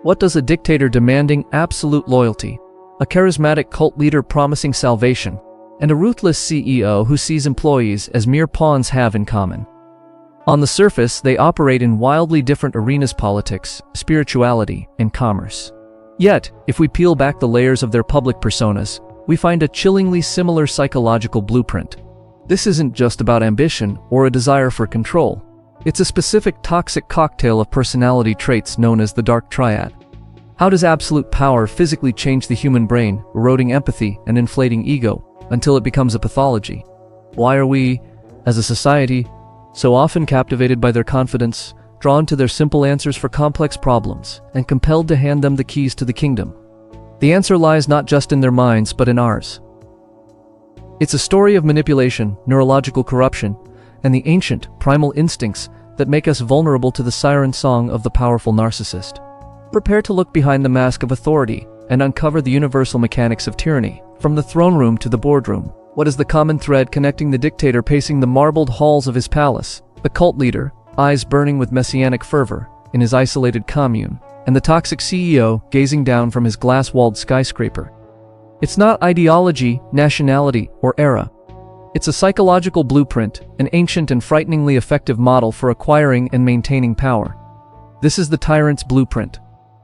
What does a dictator demanding absolute loyalty, a charismatic cult leader promising salvation, and a ruthless CEO who sees employees as mere pawns have in common? On the surface, they operate in wildly different arenas: politics, spirituality, and commerce. Yet, if we peel back the layers of their public personas, we find a chillingly similar psychological blueprint. This isn't just about ambition or a desire for control. It's a specific toxic cocktail of personality traits known as the Dark Triad. How does absolute power physically change the human brain, eroding empathy and inflating ego until it becomes a pathology? Why are we, as a society, so often captivated by their confidence, drawn to their simple answers for complex problems, and compelled to hand them the keys to the kingdom? The answer lies not just in their minds but in ours. It's a story of manipulation, neurological corruption, and the ancient, primal instincts that make us vulnerable to the siren song of the powerful narcissist. Prepare to look behind the mask of authority and uncover the universal mechanics of tyranny, from the throne room to the boardroom. What is the common thread connecting the dictator pacing the marbled halls of his palace, the cult leader, eyes burning with messianic fervor, in his isolated commune, and the toxic CEO gazing down from his glass-walled skyscraper? It's not ideology, nationality, or era. It's a psychological blueprint, an ancient and frighteningly effective model for acquiring and maintaining power. This is the tyrant's blueprint.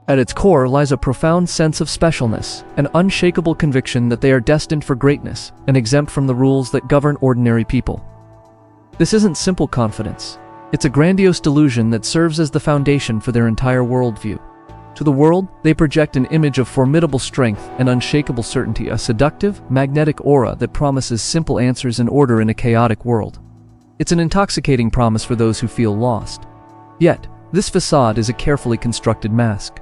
At its core lies a profound sense of specialness, an unshakable conviction that they are destined for greatness and exempt from the rules that govern ordinary people. This isn't simple confidence. It's a grandiose delusion that serves as the foundation for their entire worldview. To the world, they project an image of formidable strength and unshakable certainty, a seductive, magnetic aura that promises simple answers and order in a chaotic world. It's an intoxicating promise for those who feel lost. Yet, this facade is a carefully constructed mask.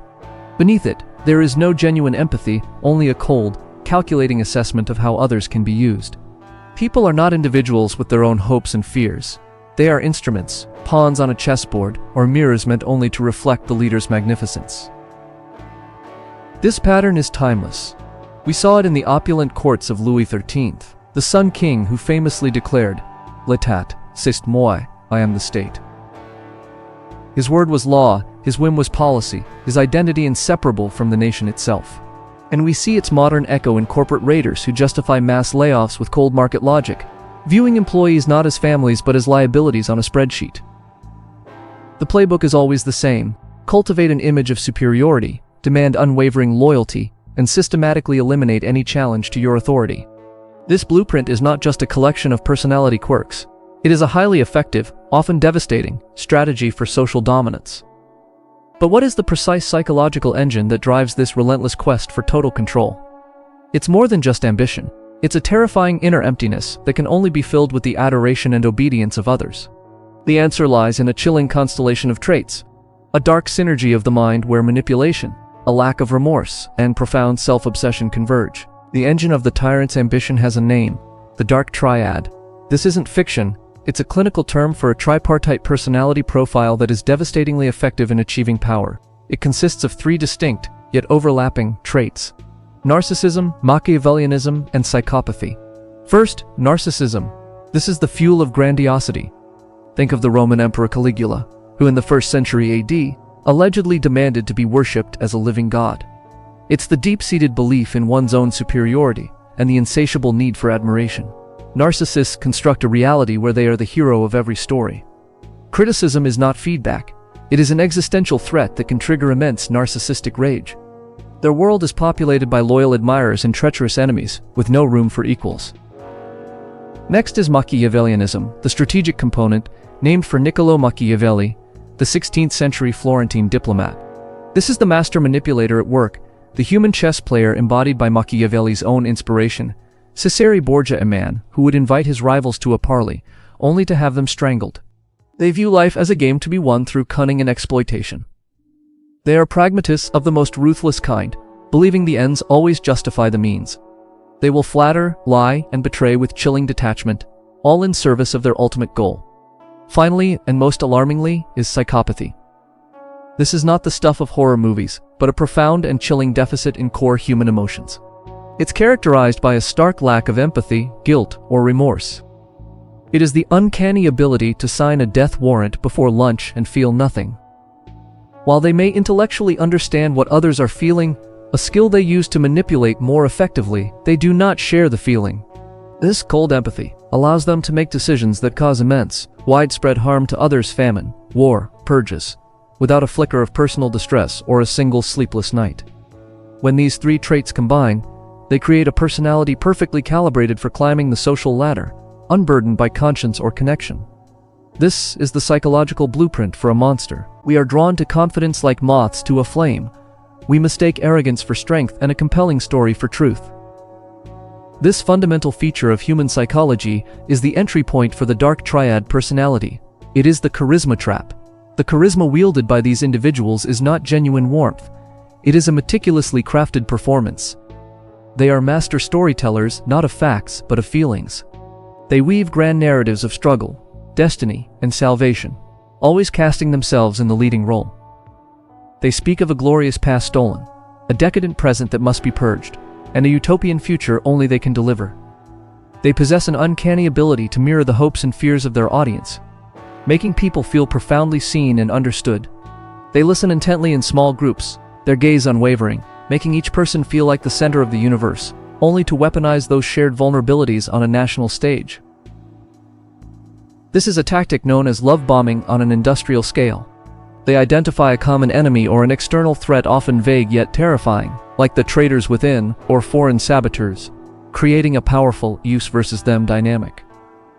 Beneath it, there is no genuine empathy, only a cold, calculating assessment of how others can be used. People are not individuals with their own hopes and fears. They are instruments, pawns on a chessboard, or mirrors meant only to reflect the leader's magnificence. This pattern is timeless. We saw it in the opulent courts of Louis XIII, the Sun King who famously declared, "L'État, c'est moi, I am the state." His word was law, his whim was policy, his identity inseparable from the nation itself. And we see its modern echo in corporate raiders who justify mass layoffs with cold market logic, viewing employees not as families but as liabilities on a spreadsheet. The playbook is always the same: cultivate an image of superiority, demand unwavering loyalty, and systematically eliminate any challenge to your authority. This blueprint is not just a collection of personality quirks. It is a highly effective, often devastating, strategy for social dominance. But what is the precise psychological engine that drives this relentless quest for total control? It's more than just ambition. It's a terrifying inner emptiness that can only be filled with the adoration and obedience of others. The answer lies in a chilling constellation of traits, a dark synergy of the mind where manipulation, a lack of remorse, and profound self-obsession converge. The engine of the tyrant's ambition has a name: the Dark Triad. This isn't fiction. It's a clinical term for a tripartite personality profile that is devastatingly effective in achieving power. It consists of three distinct, yet overlapping, traits: narcissism, Machiavellianism, and psychopathy. First, narcissism. This is the fuel of grandiosity. Think of the Roman Emperor Caligula, who in the 1st century AD, allegedly demanded to be worshipped as a living god. It's the deep-seated belief in one's own superiority and the insatiable need for admiration. Narcissists construct a reality where they are the hero of every story. Criticism is not feedback. It is an existential threat that can trigger immense narcissistic rage. Their world is populated by loyal admirers and treacherous enemies, with no room for equals. Next is Machiavellianism, the strategic component, named for Niccolò Machiavelli, the 16th century Florentine diplomat. This is the master manipulator at work, the human chess player embodied by Machiavelli's own inspiration, Cesare Borgia, a man who would invite his rivals to a parley, only to have them strangled. They view life as a game to be won through cunning and exploitation. They are pragmatists of the most ruthless kind, believing the ends always justify the means. They will flatter, lie, and betray with chilling detachment, all in service of their ultimate goal. Finally, and most alarmingly, is psychopathy. This is not the stuff of horror movies, but a profound and chilling deficit in core human emotions. It's characterized by a stark lack of empathy, guilt, or remorse. It is the uncanny ability to sign a death warrant before lunch and feel nothing. While they may intellectually understand what others are feeling, a skill they use to manipulate more effectively, they do not share the feeling. This cold empathy allows them to make decisions that cause immense, widespread harm to others: famine, war, purges, without a flicker of personal distress or a single sleepless night. When these three traits combine, they create a personality perfectly calibrated for climbing the social ladder, unburdened by conscience or connection. This is the psychological blueprint for a monster. We are drawn to confidence like moths to a flame. We mistake arrogance for strength and a compelling story for truth. This fundamental feature of human psychology is the entry point for the Dark Triad personality. It is the charisma trap. The charisma wielded by these individuals is not genuine warmth. It is a meticulously crafted performance. They are master storytellers, not of facts, but of feelings. They weave grand narratives of struggle, destiny, and salvation, always casting themselves in the leading role. They speak of a glorious past stolen, a decadent present that must be purged, and a utopian future only they can deliver. They possess an uncanny ability to mirror the hopes and fears of their audience, making people feel profoundly seen and understood. They listen intently in small groups, their gaze unwavering, making each person feel like the center of the universe, only to weaponize those shared vulnerabilities on a national stage. This is a tactic known as love bombing on an industrial scale. They identify a common enemy or an external threat, often vague yet terrifying, like the traitors within or foreign saboteurs, creating a powerful us versus them dynamic.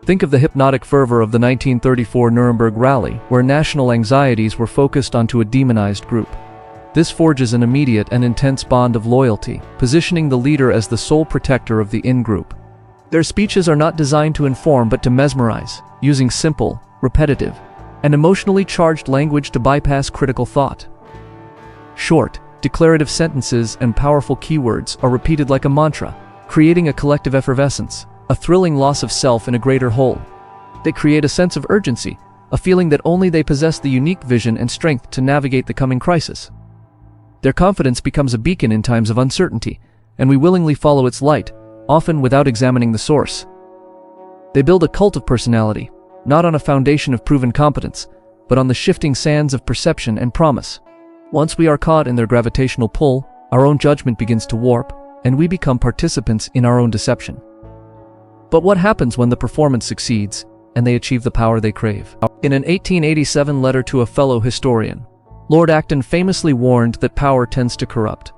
Think of the hypnotic fervor of the 1934 Nuremberg rally, where national anxieties were focused onto a demonized group. This forges an immediate and intense bond of loyalty, positioning the leader as the sole protector of the in-group. Their speeches are not designed to inform but to mesmerize, using simple, repetitive, and emotionally charged language to bypass critical thought. Short, declarative sentences and powerful keywords are repeated like a mantra, creating a collective effervescence, a thrilling loss of self in a greater whole. They create a sense of urgency, a feeling that only they possess the unique vision and strength to navigate the coming crisis. Their confidence becomes a beacon in times of uncertainty, and we willingly follow its light, often without examining the source. They build a cult of personality, not on a foundation of proven competence, but on the shifting sands of perception and promise. Once we are caught in their gravitational pull, our own judgment begins to warp, and we become participants in our own deception. But what happens when the performance succeeds, and they achieve the power they crave? In an 1887 letter to a fellow historian, Lord Acton famously warned that power tends to corrupt.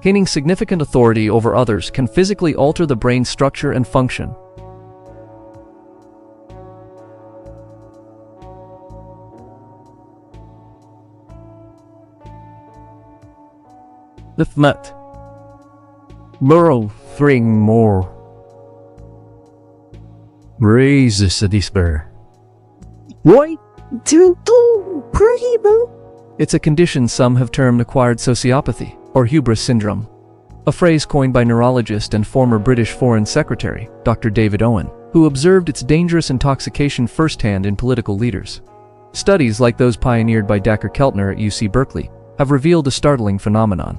Gaining significant authority over others can physically alter the brain's structure and function. The threat. Burrow three more. Raises the despair. Why do pretty boo? It's a condition some have termed acquired sociopathy, or hubris syndrome, a phrase coined by neurologist and former British Foreign Secretary, Dr. David Owen, who observed its dangerous intoxication firsthand in political leaders. Studies like those pioneered by Dr. Keltner at UC Berkeley have revealed a startling phenomenon.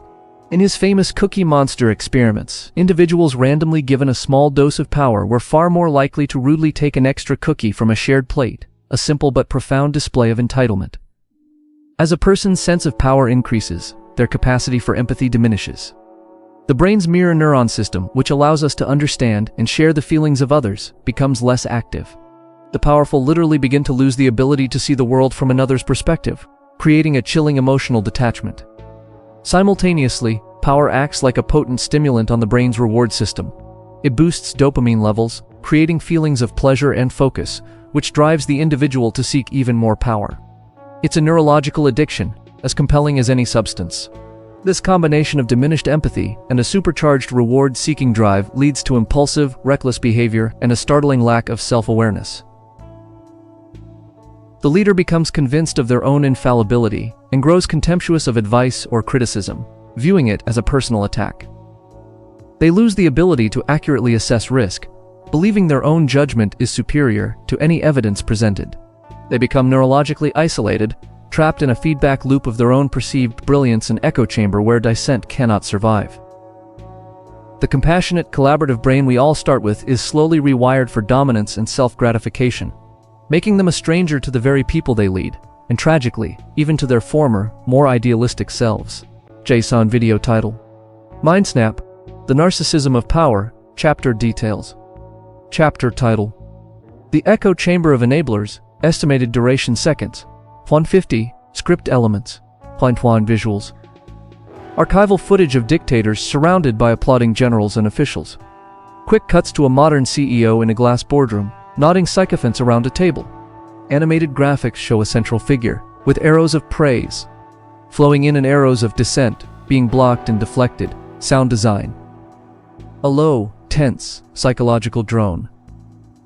In his famous Cookie Monster experiments, individuals randomly given a small dose of power were far more likely to rudely take an extra cookie from a shared plate, a simple but profound display of entitlement. As a person's sense of power increases, their capacity for empathy diminishes. The brain's mirror neuron system, which allows us to understand and share the feelings of others, becomes less active. The powerful literally begin to lose the ability to see the world from another's perspective, creating a chilling emotional detachment. Simultaneously, power acts like a potent stimulant on the brain's reward system. It boosts dopamine levels, creating feelings of pleasure and focus, which drives the individual to seek even more power. It's a neurological addiction, as compelling as any substance. This combination of diminished empathy and a supercharged reward-seeking drive leads to impulsive, reckless behavior and a startling lack of self-awareness. The leader becomes convinced of their own infallibility and grows contemptuous of advice or criticism, viewing it as a personal attack. They lose the ability to accurately assess risk, believing their own judgment is superior to any evidence presented. They become neurologically isolated, trapped in a feedback loop of their own perceived brilliance and echo chamber where dissent cannot survive. The compassionate, collaborative brain we all start with is slowly rewired for dominance and self-gratification, making them a stranger to the very people they lead, and tragically, even to their former, more idealistic selves. JSON video title. MindSnap, The Narcissism of Power, Chapter Details. Chapter title. The Echo Chamber of Enablers, Estimated Duration Seconds. 150, Script Elements. 1 Visuals. Archival footage of dictators surrounded by applauding generals and officials. Quick cuts to a modern CEO in a glass boardroom, nodding sycophants around a table. Animated graphics show a central figure, with arrows of praise flowing in and arrows of dissent, being blocked and deflected. Sound design. A low, tense, psychological drone.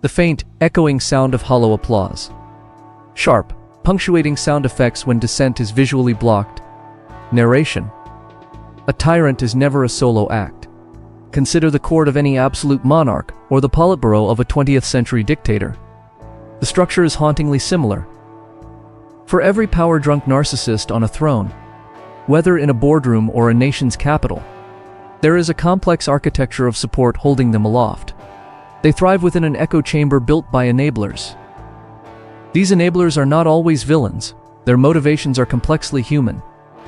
The faint, echoing sound of hollow applause. Sharp, punctuating sound effects when dissent is visually blocked. Narration. A tyrant is never a solo act. Consider the court of any absolute monarch, or the Politburo of a 20th century dictator. The structure is hauntingly similar. For every power-drunk narcissist on a throne, whether in a boardroom or a nation's capital, there is a complex architecture of support holding them aloft. They thrive within an echo chamber built by enablers. These enablers are not always villains. Their motivations are complexly human.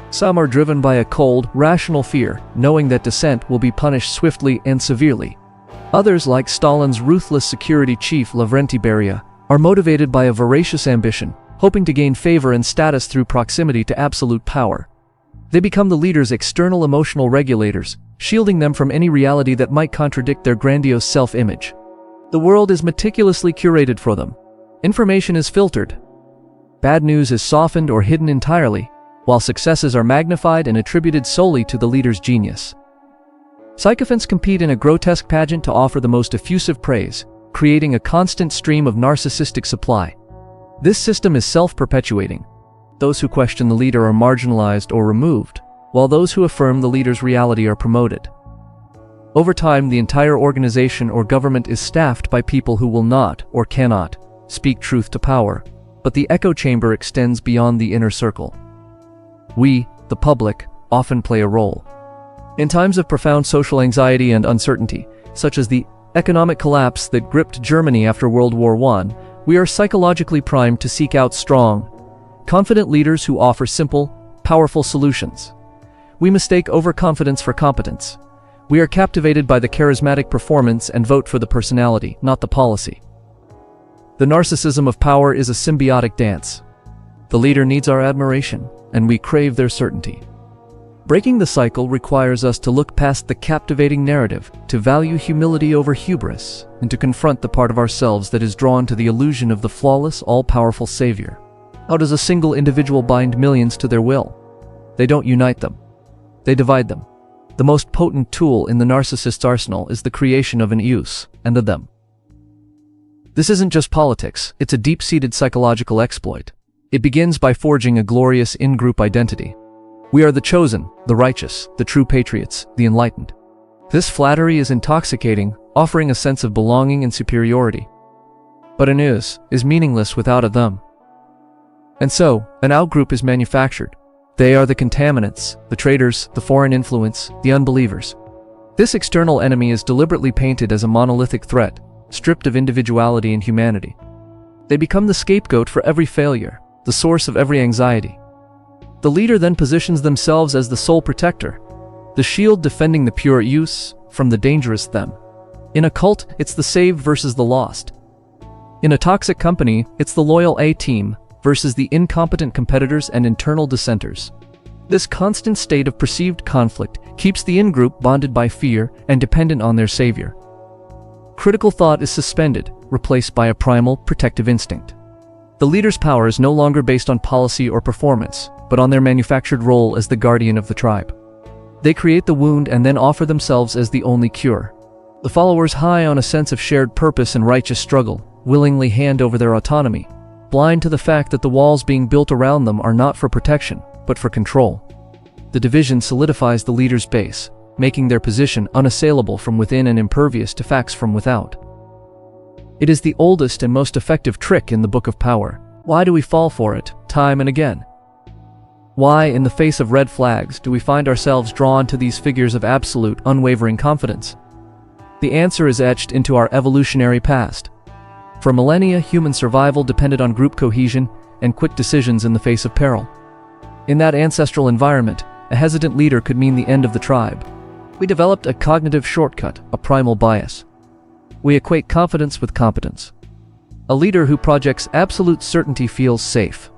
Some are driven by a cold, rational fear, knowing that dissent will be punished swiftly and severely. Others, like Stalin's ruthless security chief Lavrenti Beria, are motivated by a voracious ambition, hoping to gain favor and status through proximity to absolute power. They become the leader's external emotional regulators, shielding them from any reality that might contradict their grandiose self-image. The world is meticulously curated for them. Information is filtered. Bad news is softened or hidden entirely, while successes are magnified and attributed solely to the leader's genius. Sycophants compete in a grotesque pageant to offer the most effusive praise, creating a constant stream of narcissistic supply. This system is self-perpetuating. Those who question the leader are marginalized or removed, while those who affirm the leader's reality are promoted. Over time, the entire organization or government is staffed by people who will not, or cannot, speak truth to power, but the echo chamber extends beyond the inner circle. We, the public, often play a role. In times of profound social anxiety and uncertainty, such as the economic collapse that gripped Germany after World War I, we are psychologically primed to seek out strong, confident leaders who offer simple, powerful solutions. We mistake overconfidence for competence. We are captivated by the charismatic performance and vote for the personality, not the policy. The narcissism of power is a symbiotic dance. The leader needs our admiration, and we crave their certainty. Breaking the cycle requires us to look past the captivating narrative, to value humility over hubris, and to confront the part of ourselves that is drawn to the illusion of the flawless, all-powerful savior. How does a single individual bind millions to their will? They don't unite them. They divide them. The most potent tool in the narcissist's arsenal is the creation of an us and a them. This isn't just politics, it's a deep-seated psychological exploit. It begins by forging a glorious in-group identity. We are the chosen, the righteous, the true patriots, the enlightened. This flattery is intoxicating, offering a sense of belonging and superiority. But an us is meaningless without a them. And so, an out-group is manufactured. They are the contaminants, the traitors, the foreign influence, the unbelievers. This external enemy is deliberately painted as a monolithic threat, stripped of individuality and humanity. They become the scapegoat for every failure, the source of every anxiety. The leader then positions themselves as the sole protector, the shield defending the pure us from the dangerous them. In a cult, it's the saved versus the lost. In a toxic company, it's the loyal A-team versus the incompetent competitors and internal dissenters. This constant state of perceived conflict keeps the in-group bonded by fear and dependent on their savior. Critical thought is suspended, replaced by a primal, protective instinct. The leader's power is no longer based on policy or performance, but on their manufactured role as the guardian of the tribe. They create the wound and then offer themselves as the only cure. The followers, high on a sense of shared purpose and righteous struggle, willingly hand over their autonomy, blind to the fact that the walls being built around them are not for protection, but for control. The division solidifies the leader's base, making their position unassailable from within and impervious to facts from without. It is the oldest and most effective trick in the Book of Power, Why do we fall for it, time and again? Why, in the face of red flags, do we find ourselves drawn to these figures of absolute, unwavering confidence? The answer is etched into our evolutionary past. For millennia, human survival depended on group cohesion and quick decisions in the face of peril. In that ancestral environment, a hesitant leader could mean the end of the tribe. We developed a cognitive shortcut, a primal bias. We equate confidence with competence. A leader who projects absolute certainty feels safe.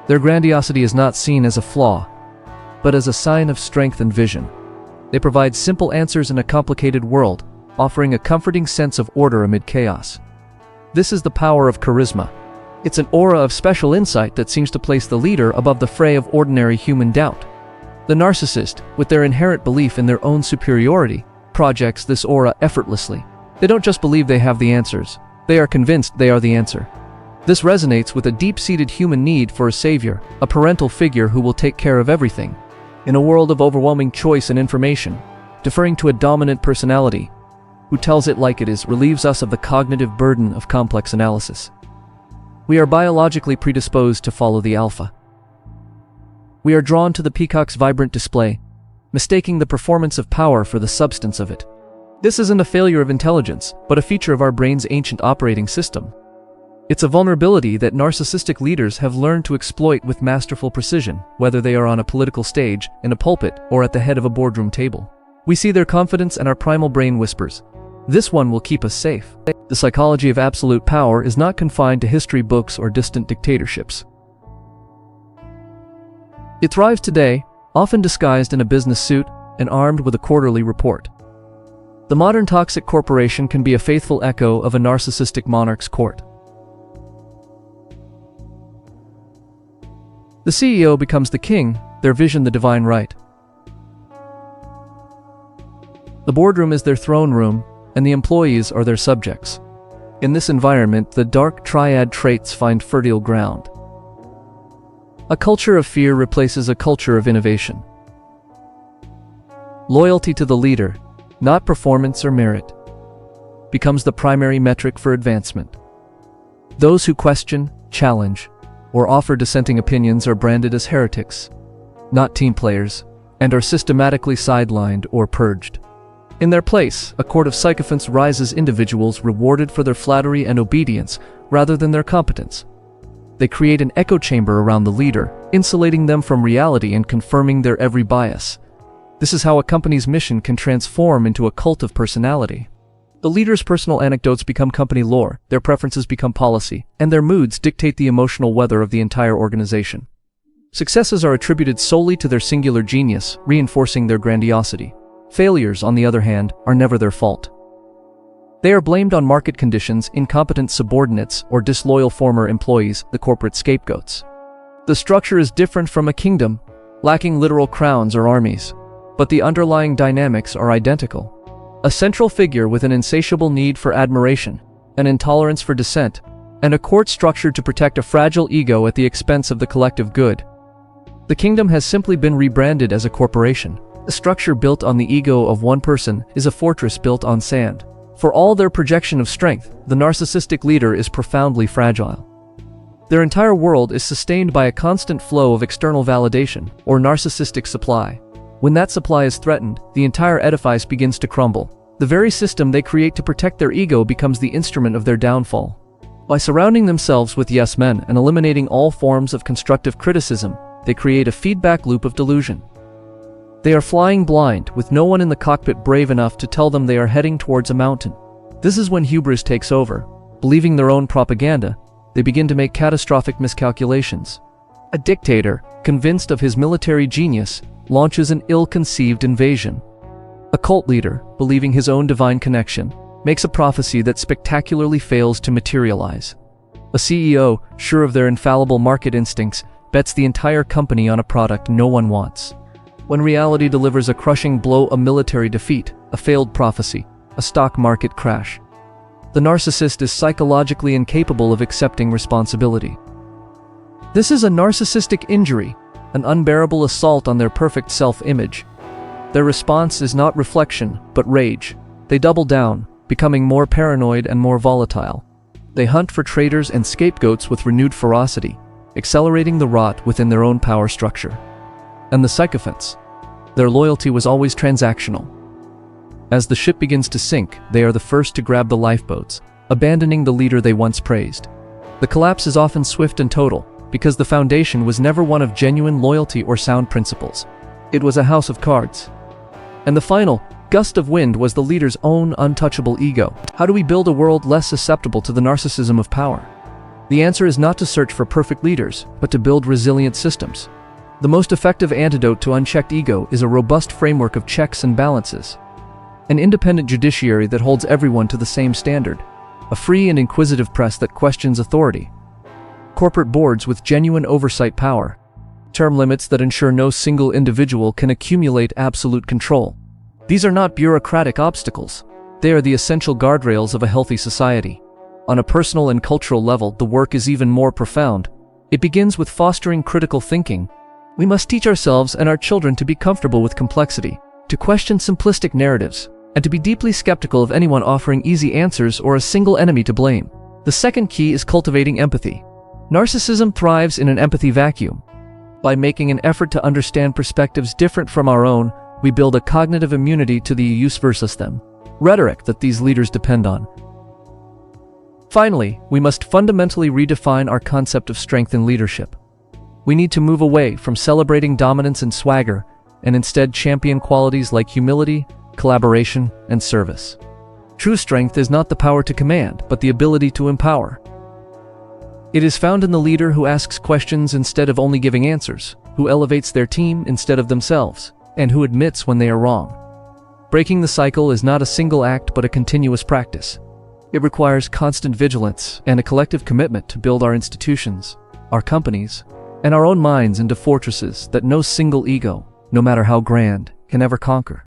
Their grandiosity is not seen as a flaw, but as a sign of strength and vision. They provide simple answers in a complicated world, offering a comforting sense of order amid chaos. This is the power of charisma. It's an aura of special insight that seems to place the leader above the fray of ordinary human doubt. The narcissist, with their inherent belief in their own superiority, projects this aura effortlessly. They don't just believe they have the answers, they are convinced they are the answer. This resonates with a deep-seated human need for a savior, a parental figure who will take care of everything. In a world of overwhelming choice and information, deferring to a dominant personality who tells it like it is relieves us of the cognitive burden of complex analysis. We are biologically predisposed to follow the alpha. We are drawn to the peacock's vibrant display, mistaking the performance of power for the substance of it. This isn't a failure of intelligence, but a feature of our brain's ancient operating system. It's a vulnerability that narcissistic leaders have learned to exploit with masterful precision, whether they are on a political stage, in a pulpit, or at the head of a boardroom table. We see their confidence and our primal brain whispers, "This one will keep us safe." The psychology of absolute power is not confined to history books or distant dictatorships. It thrives today, often disguised in a business suit and armed with a quarterly report. The modern toxic corporation can be a faithful echo of a narcissistic monarch's court. The CEO becomes the king, their vision the divine right. The boardroom is their throne room, and the employees are their subjects. In this environment, the Dark Triad traits find fertile ground. A culture of fear replaces a culture of innovation. Loyalty to the leader, not performance or merit, becomes the primary metric for advancement. Those who question, challenge, or offer dissenting opinions are branded as heretics, not team players, and are systematically sidelined or purged. In their place, a court of sycophants rises individuals rewarded for their flattery and obedience rather than their competence. They create an echo chamber around the leader, insulating them from reality and confirming their every bias. This is how a company's mission can transform into a cult of personality. The leader's personal anecdotes become company lore, their preferences become policy, and their moods dictate the emotional weather of the entire organization. Successes are attributed solely to their singular genius, reinforcing their grandiosity. Failures, on the other hand, are never their fault. They are blamed on market conditions, incompetent subordinates, or disloyal former employees, the corporate scapegoats. The structure is different from a kingdom, lacking literal crowns or armies, but the underlying dynamics are identical. A central figure with an insatiable need for admiration, an intolerance for dissent, and a court structured to protect a fragile ego at the expense of the collective good. The kingdom has simply been rebranded as a corporation. A structure built on the ego of one person is a fortress built on sand. For all their projection of strength, the narcissistic leader is profoundly fragile. Their entire world is sustained by a constant flow of external validation, or narcissistic supply. When that supply is threatened, the entire edifice begins to crumble. The very system they create to protect their ego becomes the instrument of their downfall. By surrounding themselves with yes men and eliminating all forms of constructive criticism, they create a feedback loop of delusion. They are flying blind, with no one in the cockpit brave enough to tell them they are heading towards a mountain. This is when hubris takes over. Believing their own propaganda, they begin to make catastrophic miscalculations. A dictator, convinced of his military genius, launches an ill-conceived invasion. A cult leader, believing his own divine connection, makes a prophecy that spectacularly fails to materialize. A CEO, sure of their infallible market instincts, bets the entire company on a product no one wants. When reality delivers a crushing blow, a military defeat, a failed prophecy, a stock market crash, the narcissist is psychologically incapable of accepting responsibility. This is a narcissistic injury, an unbearable assault on their perfect self-image. Their response is not reflection, but rage. They double down, becoming more paranoid and more volatile. They hunt for traitors and scapegoats with renewed ferocity, accelerating the rot within their own power structure. And the sycophants. Their loyalty was always transactional. As the ship begins to sink, they are the first to grab the lifeboats, abandoning the leader they once praised. The collapse is often swift and total, because the foundation was never one of genuine loyalty or sound principles. It was a house of cards. And the final gust of wind was the leader's own untouchable ego. How do we build a world less susceptible to the narcissism of power? The answer is not to search for perfect leaders, but to build resilient systems. The most effective antidote to unchecked ego is a robust framework of checks and balances. An independent judiciary that holds everyone to the same standard. A free and inquisitive press that questions authority. Corporate boards with genuine oversight power. Term limits that ensure no single individual can accumulate absolute control. These are not bureaucratic obstacles. They are the essential guardrails of a healthy society. On a personal and cultural level, the work is even more profound. It begins with fostering critical thinking. We must teach ourselves and our children to be comfortable with complexity, to question simplistic narratives, and to be deeply skeptical of anyone offering easy answers or a single enemy to blame. The second key is cultivating empathy. Narcissism thrives in an empathy vacuum. By making an effort to understand perspectives different from our own, we build a cognitive immunity to the us versus them rhetoric that these leaders depend on. Finally, we must fundamentally redefine our concept of strength in leadership. We need to move away from celebrating dominance and swagger, and instead champion qualities like humility, collaboration, and service. True strength is not the power to command, but the ability to empower. It is found in the leader who asks questions instead of only giving answers, who elevates their team instead of themselves, and who admits when they are wrong. Breaking the cycle is not a single act but a continuous practice. It requires constant vigilance and a collective commitment to build our institutions, our companies, and our own minds into fortresses that no single ego, no matter how grand, can ever conquer.